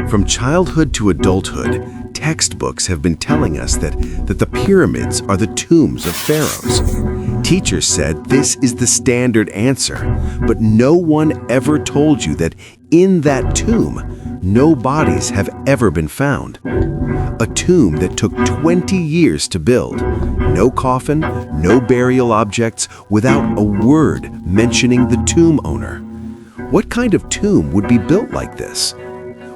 From childhood to adulthood, textbooks have been telling us that the pyramids are the tombs of pharaohs. Teachers said this is the standard answer, but no one ever told you that in that tomb, no bodies have ever been found. A tomb that took 20 years to build, no coffin, no burial objects, without a word mentioning the tomb owner. What kind of tomb would be built like this?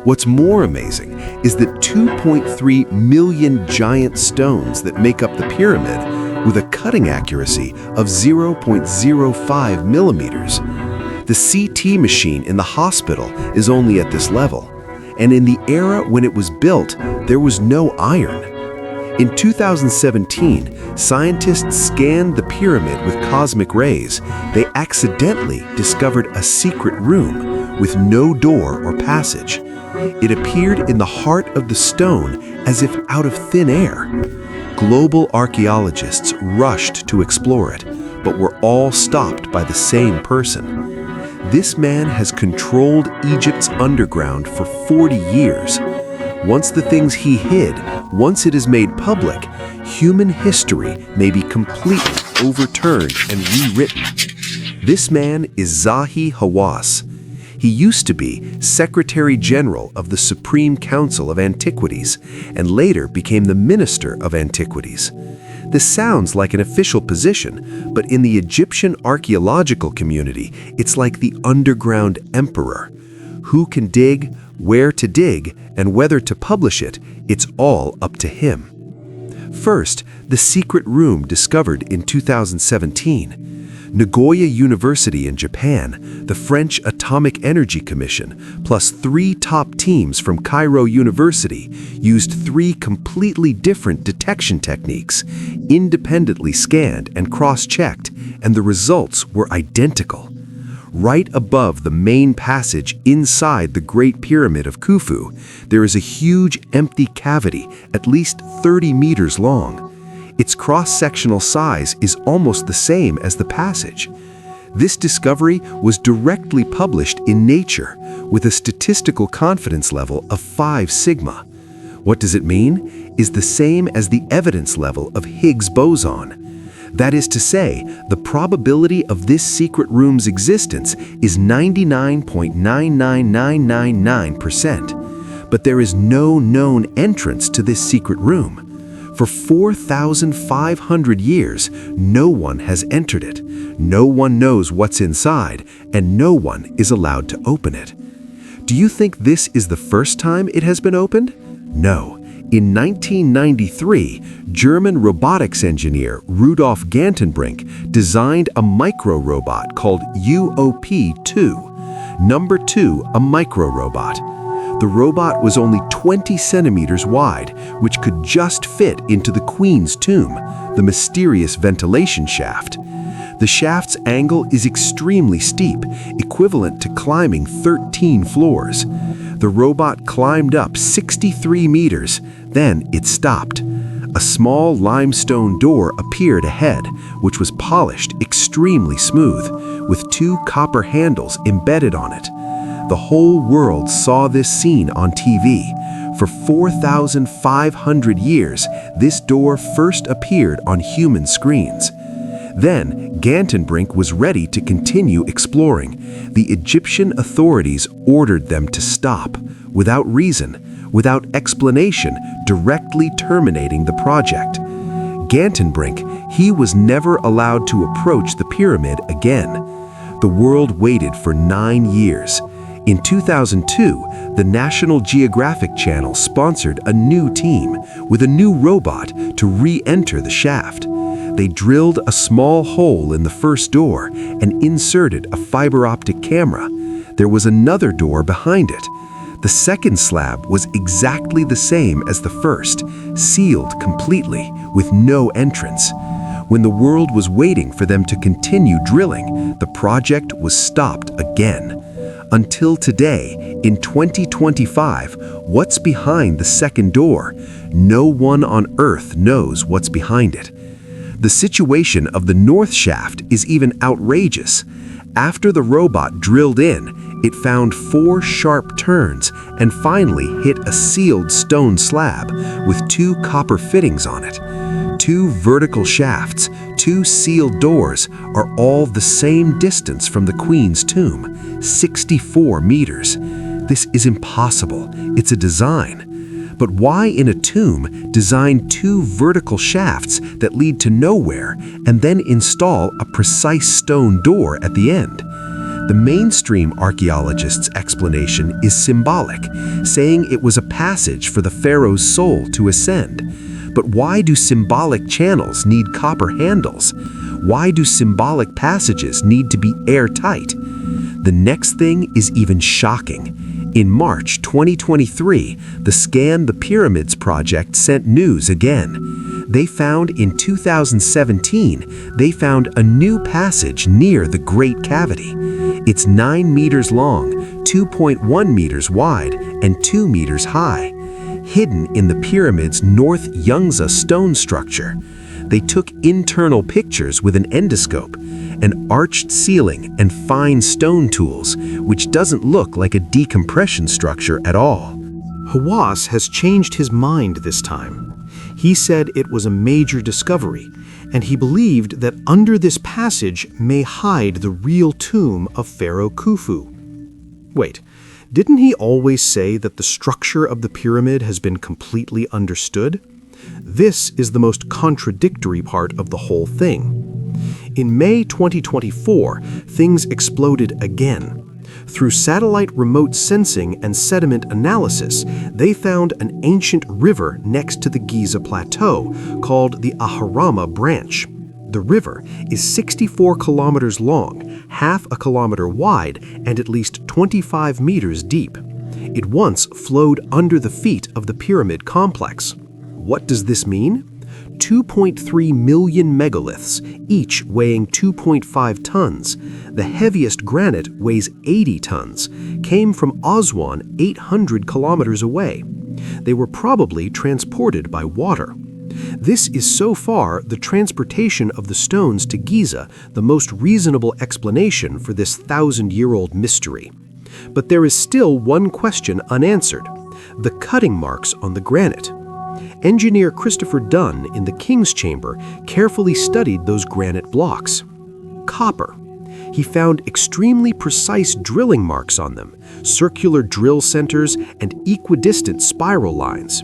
What's more amazing is that 2.3 million giant stones that make up the pyramid with a cutting accuracy of 0.05 millimeters. The CT machine in the hospital is only at this level, and in the era when it was built, there was no iron. In 2017, scientists scanned the pyramid with cosmic rays. They accidentally discovered a secret room with no door or passage. It appeared in the heart of the stone as if out of thin air. Global archaeologists rushed to explore it, but were all stopped by the same person. This man has controlled Egypt's underground for 40 years. Once the things he hid, once it is made public, human history may be completely overturned and rewritten. This man is Zahi Hawass. He used to be Secretary General of the Supreme Council of Antiquities and later became the Minister of Antiquities. This sounds like an official position, but in the Egyptian archaeological community, it's like the underground emperor. Who can dig, where to dig, and whether to publish it, it's all up to him. First, the secret room discovered in 2017. Nagoya University in Japan, the French Atomic Energy Commission, plus 3 top teams from Cairo University used 3 completely different detection techniques, independently scanned and cross-checked, and the results were identical. Right above the main passage inside the Great Pyramid of Khufu, there is a huge empty cavity at least 30 meters long. Its cross-sectional size is almost the same as the passage. This discovery was directly published in Nature with a statistical confidence level of 5 sigma. What does it mean? Is the same as the evidence level of Higgs boson. That is to say, the probability of this secret room's existence is 99.99999%. But there is no known entrance to this secret room. For 4,500 years, no one has entered it. No one knows what's inside, and no one is allowed to open it. Do you think this is the first time it has been opened? No. In 1993, German robotics engineer Rudolf Gantenbrink designed a micro-robot called UOP-2. Number 2, a micro-robot. The robot was only 20 centimeters wide, which could just fit into the Queen's tomb, the mysterious ventilation shaft. The shaft's angle is extremely steep, equivalent to climbing 13 floors. The robot climbed up 63 meters, then it stopped. A small limestone door appeared ahead, which was polished extremely smooth, with 2 copper handles embedded on it. The whole world saw this scene on TV. For 4,500 years, this door first appeared on human screens. Then, Gantenbrink was ready to continue exploring. The Egyptian authorities ordered them to stop, without reason, without explanation, directly terminating the project. Gantenbrink, he was never allowed to approach the pyramid again. The world waited for 9 years. In 2002, the National Geographic Channel sponsored a new team with a new robot to re-enter the shaft. They drilled a small hole in the first door and inserted a fiber optic camera. There was another door behind it. The second slab was exactly the same as the first, sealed completely, with no entrance. When the world was waiting for them to continue drilling, the project was stopped again. Until today, in 2025, what's behind the second door? No one on Earth knows what's behind it. The situation of the north shaft is even outrageous. After the robot drilled in, it found 4 sharp turns and finally hit a sealed stone slab with 2 copper fittings on it. 2 vertical shafts, 2 sealed doors are all the same distance from the Queen's tomb, 64 meters. This is impossible. It's a design. But why in a tomb design 2 vertical shafts that lead to nowhere and then install a precise stone door at the end? The mainstream archaeologists' explanation is symbolic, saying it was a passage for the pharaoh's soul to ascend. But why do symbolic channels need copper handles? Why do symbolic passages need to be airtight? The next thing is even shocking. In March 2023, the Scan the Pyramids project sent news again. They found in 2017, they found a new passage near the Great Cavity. It's 9 meters long, 2.1 meters wide, and 2 meters high, hidden in the pyramid's North Yungza stone structure. They took internal pictures with an endoscope, an arched ceiling, and fine stone tools, which doesn't look like a decompression structure at all. Hawass has changed his mind this time. He said it was a major discovery, and he believed that under this passage may hide the real tomb of Pharaoh Khufu. Wait, didn't he always say that the structure of the pyramid has been completely understood? This is the most contradictory part of the whole thing. In May 2024, things exploded again. Through satellite remote sensing and sediment analysis, they found an ancient river next to the Giza Plateau called the Aharama Branch. The river is 64 kilometers long, half a kilometer wide, and at least 25 meters deep. It once flowed under the feet of the pyramid complex. What does this mean? 2.3 million megaliths, each weighing 2.5 tons. The heaviest granite weighs 80 tons, came from Aswan 800 kilometers away. They were probably transported by water. This is so far the transportation of the stones to Giza, the most reasonable explanation for this 1,000-year-old mystery. But there is still one question unanswered: the cutting marks on the granite. Engineer Christopher Dunn in the King's Chamber carefully studied those granite blocks. Copper. He found extremely precise drilling marks on them, circular drill centers, and equidistant spiral lines.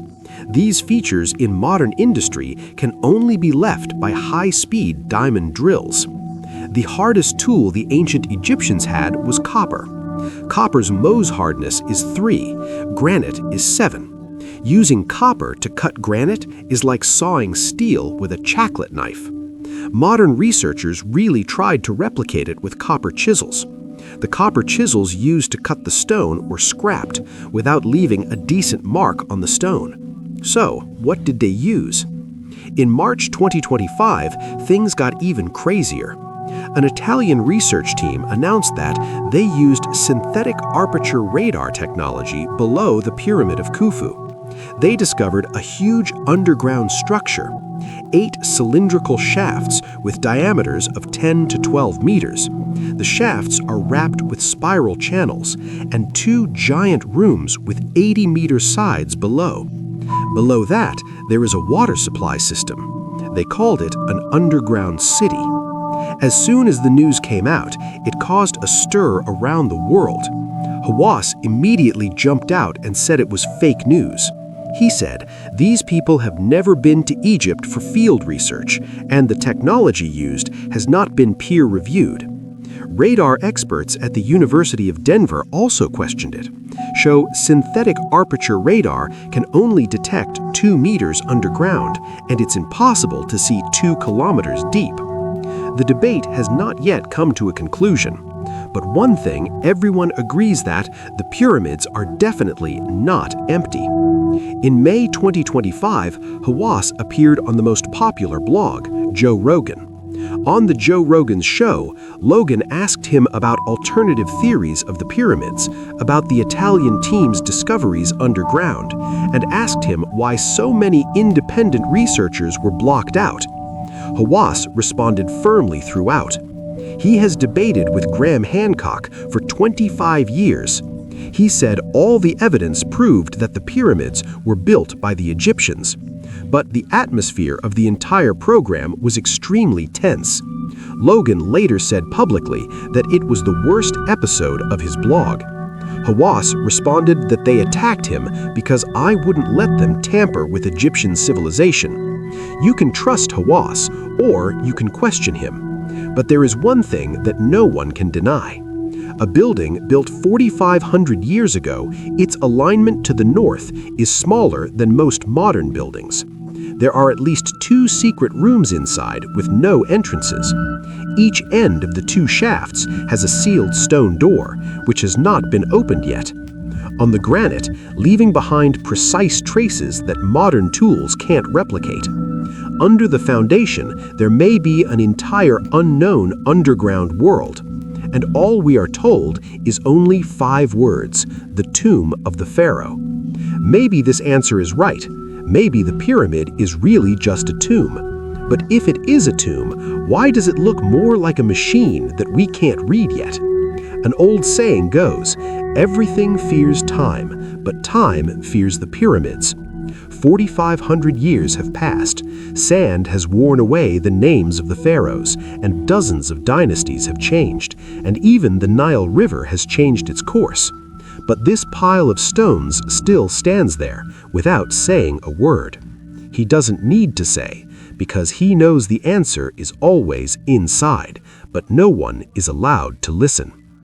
These features in modern industry can only be left by high-speed diamond drills. The hardest tool the ancient Egyptians had was copper. Copper's Mohs hardness is 3, granite is 7. Using copper to cut granite is like sawing steel with a chaclet knife. Modern researchers really tried to replicate it with copper chisels. The copper chisels used to cut the stone were scrapped without leaving a decent mark on the stone. So, what did they use? In March 2025, things got even crazier. An Italian research team announced that they used synthetic aperture radar technology below the Pyramid of Khufu. They discovered a huge underground structure, 8 cylindrical shafts with diameters of 10 to 12 meters. The shafts are wrapped with spiral channels, and 2 giant rooms with 80-meter sides below. Below that, there is a water supply system. They called it an underground city. As soon as the news came out, it caused a stir around the world. Hawass immediately jumped out and said it was fake news. He said, "These people have never been to Egypt for field research, and the technology used has not been peer-reviewed." Radar experts at the University of Denver also questioned it, show synthetic aperture radar can only detect 2 meters underground, and it's impossible to see 2 kilometers deep. The debate has not yet come to a conclusion. But one thing everyone agrees that the pyramids are definitely not empty. In May 2025, Hawass appeared on the most popular blog, Joe Rogan. On the Joe Rogan's show, Logan asked him about alternative theories of the pyramids, about the Italian team's discoveries underground, and asked him why so many independent researchers were blocked out. Hawass responded firmly throughout. He has debated with Graham Hancock for 25 years. He said all the evidence proved that the pyramids were built by the Egyptians. But the atmosphere of the entire program was extremely tense. Logan later said publicly that it was the worst episode of his blog. Hawass responded that they attacked him because I wouldn't let them tamper with Egyptian civilization. You can trust Hawass, or you can question him. But there is one thing that no one can deny. A building built 4,500 years ago, its alignment to the north is smaller than most modern buildings. There are at least 2 secret rooms inside with no entrances. Each end of the 2 shafts has a sealed stone door, which has not been opened yet. On the granite, leaving behind precise traces that modern tools can't replicate. Under the foundation, there may be an entire unknown underground world. And all we are told is only 5 words: the tomb of the pharaoh. Maybe this answer is right. Maybe the pyramid is really just a tomb. But if it is a tomb, why does it look more like a machine that we can't read yet? An old saying goes, everything fears time, but time fears the pyramids. 4,500 years have passed. Sand has worn away the names of the pharaohs, and dozens of dynasties have changed, and even the Nile River has changed its course. But this pile of stones still stands there, without saying a word. He doesn't need to say, because he knows the answer is always inside, but no one is allowed to listen.